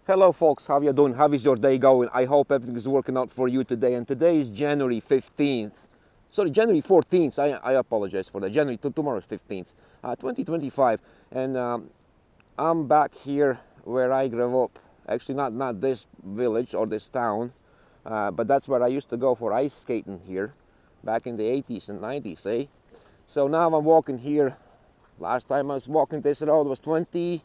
Hello folks, how you doing? How is your day going? I hope everything is working out for you today. And today is January 15th. Sorry, January 14th. I apologize for that. Tomorrow is 15th, 2025. And I'm back here where I grew up. Actually, not this village or this town, but that's where I used to go for ice skating here back in the 80s and 90s, eh? So now I'm walking here. Last time I was walking this road was 20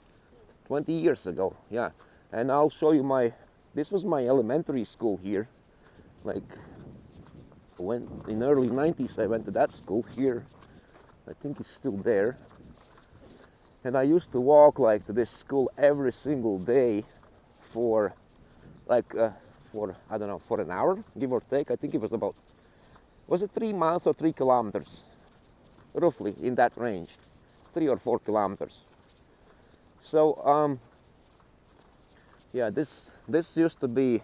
years ago, yeah. And I'll show you this was my elementary school here. Like, when in early 90s I went to that school here. I think it's still there. And I used to walk like to this school every single day for like, I don't know, for an hour, give or take. I think it was was it 3 miles or 3 kilometers? Roughly in that range, 3 or 4 kilometers. So, yeah, this used to be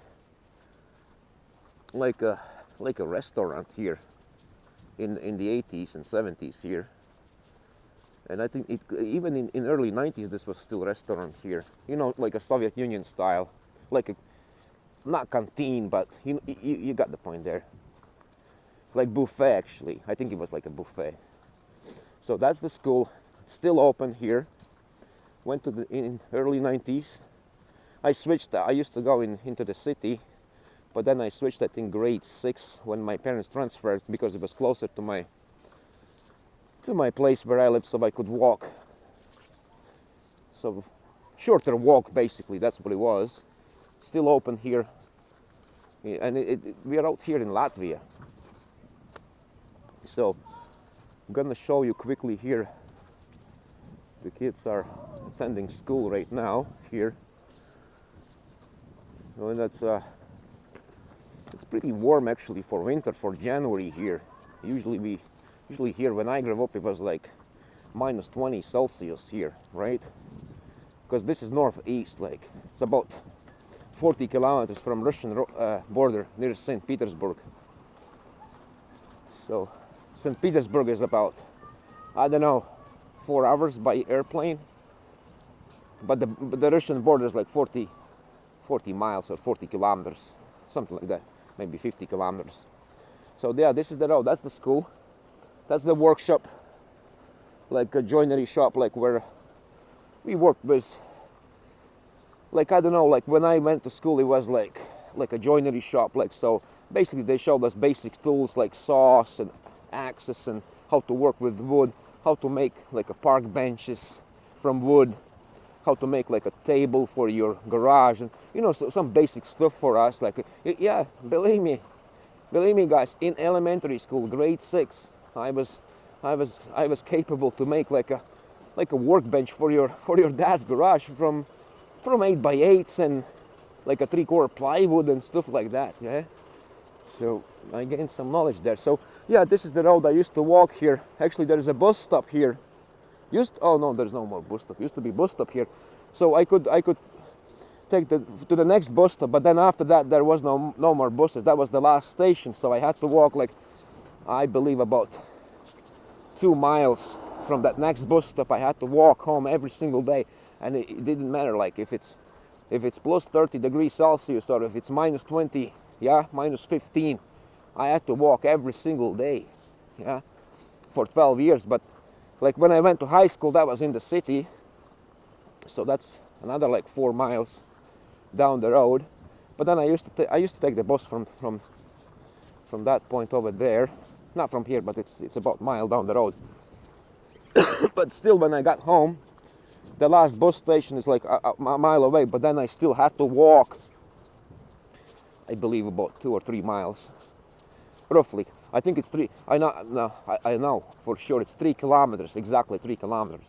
like a restaurant here in the 80s and 70s here, and I think even in early 90s this was still a restaurant here. You know, like a Soviet Union style, like not canteen, but you got the point there. Like buffet actually. I think it was like a buffet. So that's the school, still open here. Went to in early 90s. I switched. I used to go into the city, but then I switched that in grade 6 when my parents transferred because it was closer to my place where I live, so I could walk. So shorter walk basically. That's what it was. Still open here, and we are out here in Latvia. So I'm gonna show you quickly here. The kids are attending school right now here. And it's pretty warm actually for winter, for January here. Usually here when I grew up it was like minus 20 Celsius here, right? Because this is northeast, like it's about 40 kilometers from Russian border near St. Petersburg. So St. Petersburg is about, I don't know, 4 hours by airplane, but the Russian border is like 40 miles or 40 kilometers, something like that, maybe 50 kilometers. So yeah, this is the road. That's the school. That's the workshop, like a joinery shop, like where we worked with, like, I don't know, like when I went to school it was like a joinery shop, like, so basically they showed us basic tools like saws and axes and how to work with wood, how to make like a park benches from wood, how to make like a table for your garage, and you know, so some basic stuff for us. Like, yeah, believe me guys, in elementary school, grade 6, I was capable to make like a workbench for your dad's garage from 8x8s and like a 3/4 plywood and stuff like that. Yeah, so I gained some knowledge there. So yeah, this is the road I used to walk here. Actually, there is a bus stop here. Oh no, there's no more bus stop. Used to be bus stop here, so I could take to the next bus stop. But then after that, there was no more buses. That was the last station. So I had to walk like, I believe, about 2 miles from that next bus stop. I had to walk home every single day, and it didn't matter like if it's plus 30 degrees Celsius or if it's minus 20, yeah, minus 15. I had to walk every single day, yeah, for 12 years. But like when I went to high school, that was in the city, so that's another like 4 miles down the road. But then I used to take the bus from that point over there, not from here, but it's about a mile down the road. But still, when I got home, the last bus station is like a mile away. But then I still had to walk, I believe, about 2 or 3 miles. Roughly, I think it's 3. I know for sure it's 3 kilometers, exactly 3 kilometers.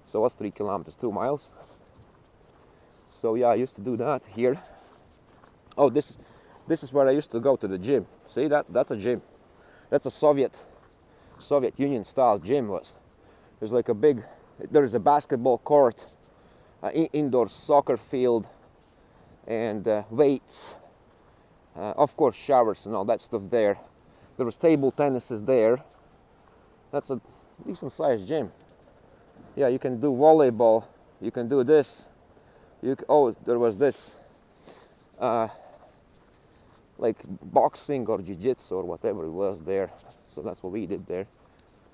So what's 3 kilometers? 2 miles. So yeah, I used to do that here. Oh, this is where I used to go to the gym. See, that's a gym. That's a Soviet Union style gym. There's like there is a basketball court, indoor soccer field, and weights. Of course, showers and all that stuff there. There was table tennises there. That's a decent sized gym. Yeah, you can do volleyball. You can do this. Oh, there was this, like boxing or jiu-jitsu or whatever it was there. So that's what we did there.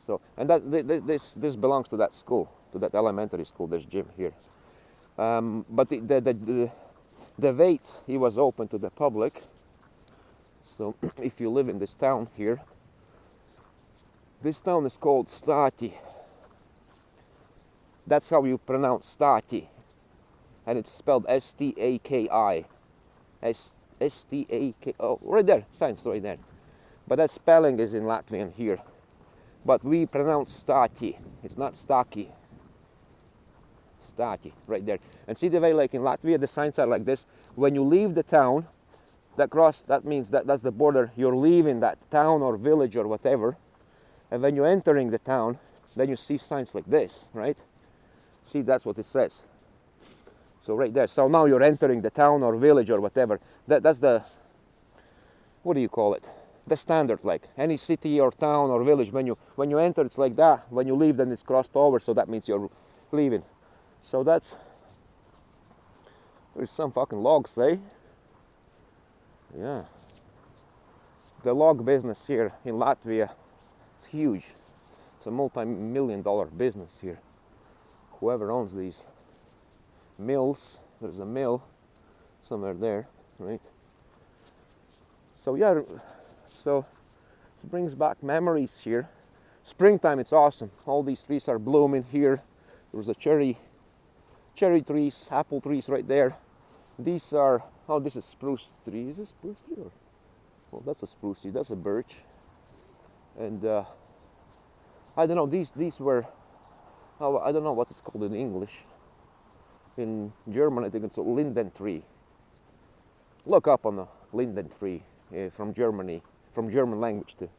So, and this belongs to that school, to that elementary school. This gym here. But the weights, he was open to the public. So if you live in this town here, this town is called Staki. That's how you pronounce Staki, and it's spelled S-T-A-K-I. S-T-A-K. Oh, right there, signs right there. But that spelling is in Latvian here. But we pronounce Staki. It's not Staki. Staki, right there. And see the way, like in Latvia, the signs are like this. When you leave the town, that means that's the border. You're leaving that town or village or whatever. And when you're entering the town, then you see signs like this, right? See, that's what it says. So right there. So now you're entering the town or village or whatever. That's the, what do you call it? The standard, like any city or town or village. When you enter, it's like that. When you leave, then it's crossed over. So that means you're leaving. So there's some fucking logs, eh? Yeah. The log business here in Latvia, it's huge. It's a multi-million-dollar business here. Whoever owns these mills, there's a mill somewhere there, right? So yeah, so it brings back memories here. Springtime, it's awesome. All these trees are blooming here. There's a cherry trees, apple trees right there. These are, oh, this is spruce tree. Is this spruce tree? Or, well, that's a spruce tree. That's a birch. And I don't know. These were, oh, I don't know what it's called in English. In German, I think it's a linden tree. Look up on the linden tree from Germany, from German language too.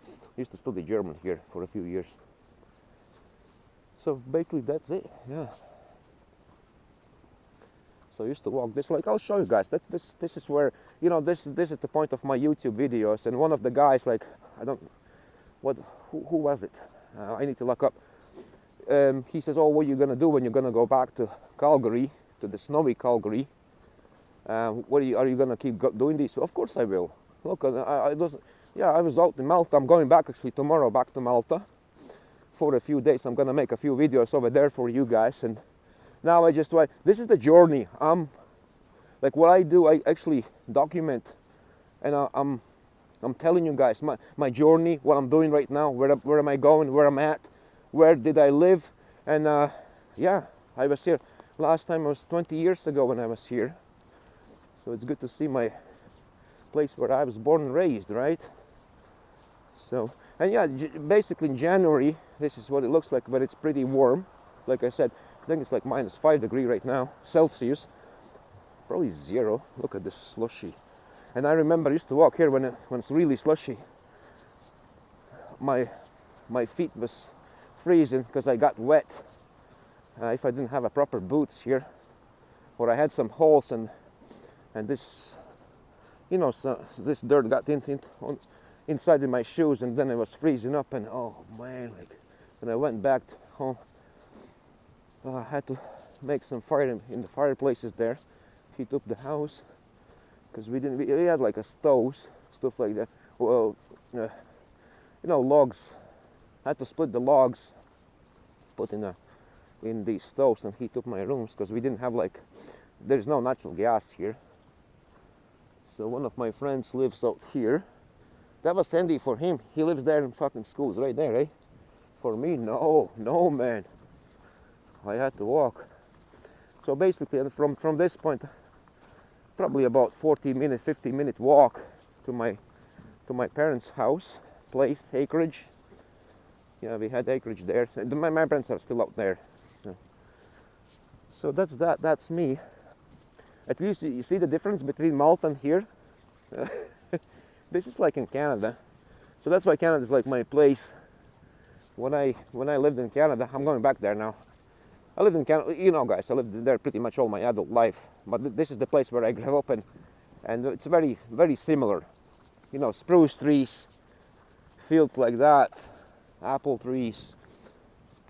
I used to study German here for a few years. So basically, that's it. Yeah. So I used to walk this, like I'll show you guys. This is where, you know, this is the point of my YouTube videos. And one of the guys, like, I don't, who was it? I need to look up. He says, "Oh, what are you gonna do when you're gonna go back to Calgary, to the snowy Calgary? Are you gonna keep doing this?" Of course I will. Look, I was out in Malta. I'm going back actually tomorrow, back to Malta for a few days. I'm gonna make a few videos over there for you guys. And now this is the journey. Like what I do, I actually document, and I'm telling you guys my journey, what I'm doing right now, where am I going, where I'm at, where did I live, and yeah, I was here. Last time was 20 years ago when I was here. So it's good to see my place where I was born and raised, right? So, and yeah, basically in January, this is what it looks like, but it's pretty warm. Like I said, I think it's like -5 degrees right now, Celsius. Probably 0. Look at this slushy. And I remember I used to walk here when it's really slushy. My feet was freezing because I got wet. If I didn't have a proper boots here, or I had some holes and this, you know, so this dirt got inside of my shoes, and then it was freezing up. And oh man, like when I went back home, I had to make some fire in the fireplaces there, heat up the house, because we had like a stoves, stuff like that. Well, you know, logs. I had to split the logs, put in these stoves and heat up my rooms, because we didn't have, like, there's no natural gas here. So one of my friends lives out here. That was handy for him. He lives there in fucking schools right there, eh? For me, no man. I had to walk. So basically, from this point, probably about 50-minute walk to my parents' house, place, acreage. Yeah, we had acreage there. So my parents are still out there. So that's me. At least you see the difference between Malta and here. This is like in Canada. So that's why Canada is like my place. When I lived in Canada, I'm going back there now. I lived in Canada, you know, guys, I lived there pretty much all my adult life. But this is the place where I grew up, and it's very, very similar. You know, spruce trees, fields like that, apple trees,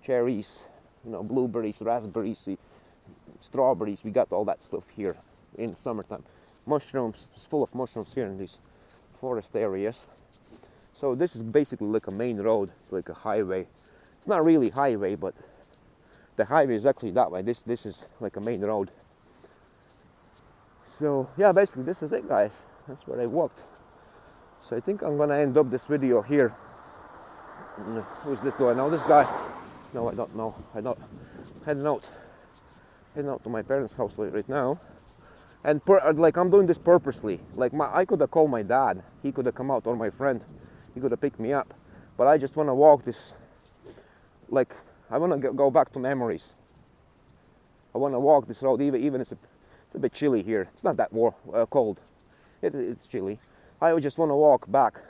cherries, you know, blueberries, raspberries, strawberries. We got all that stuff here in the summertime. Mushrooms, it's full of mushrooms here in these forest areas. So this is basically like a main road. It's like a highway. It's not really highway, but the highway is actually that way. This is like a main road. So yeah, basically this is it, guys. That's where I walked. So I think I'm gonna end up this video here. Who's this? Do I know this guy? No, I don't know. I don't. Heading out to my parents' house right now. And like I'm doing this purposely. Like I could have called my dad. He could have come out, or my friend. He could have picked me up. But I just want to walk this. Like I want to go back to memories. I want to walk this road, even it's a bit chilly here. It's not that cold. It's chilly. I just want to walk back.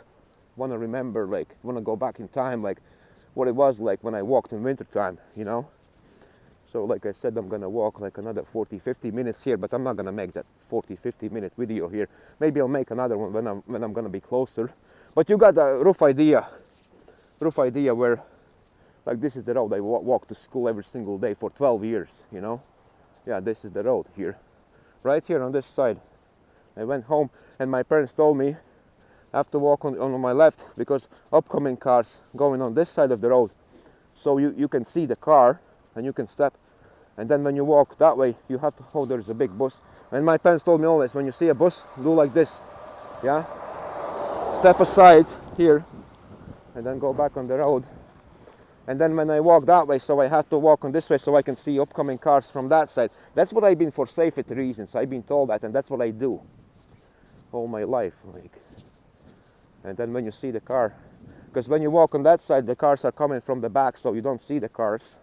Want to remember, like, want to go back in time, like what it was like when I walked in winter time, you know. So like I said, I'm gonna walk like another 40-50 minutes here, but I'm not gonna make that 40-50 minute video here. Maybe I'll make another one when I'm gonna be closer. But you got a rough idea where, like, this is the road I walk to school every single day for 12 years, you know. Yeah, this is the road here, right here on this side. I went home and my parents told me I have to walk on my left because upcoming cars going on this side of the road. So you can see the car and you can step. And then when you walk that way, you have to, oh, there's a big bus. And my parents told me always, when you see a bus, do like this, yeah? Step aside here and then go back on the road. And then when I walk that way, so I have to walk on this way so I can see upcoming cars from that side. That's what I've been for safety reasons. I've been told that, and that's what I do all my life, like. And then when you see the car, because when you walk on that side, the cars are coming from the back, so you don't see the cars.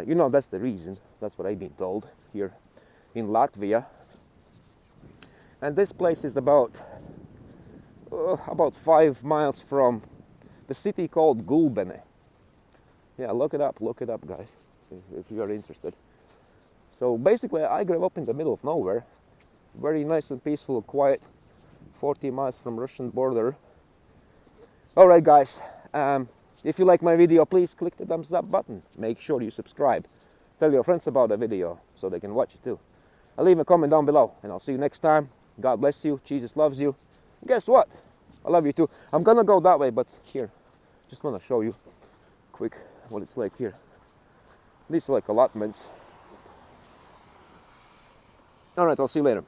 You know, that's the reason. That's what I've been told here in Latvia. And this place is about 5 miles from the city called Gulbene. Yeah, look it up, guys, if you are interested. So basically, I grew up in the middle of nowhere, very nice and peaceful and quiet, 40 miles from Russian border. Alright guys, if you like my video, please click the thumbs up button. Make sure you subscribe. Tell your friends about the video so they can watch it too. I'll leave a comment down below and I'll see you next time. God bless you, Jesus loves you. And guess what? I love you too. I'm gonna go that way, but here, just wanna show you quick what it's like here. These are like allotments. Alright, I'll see you later.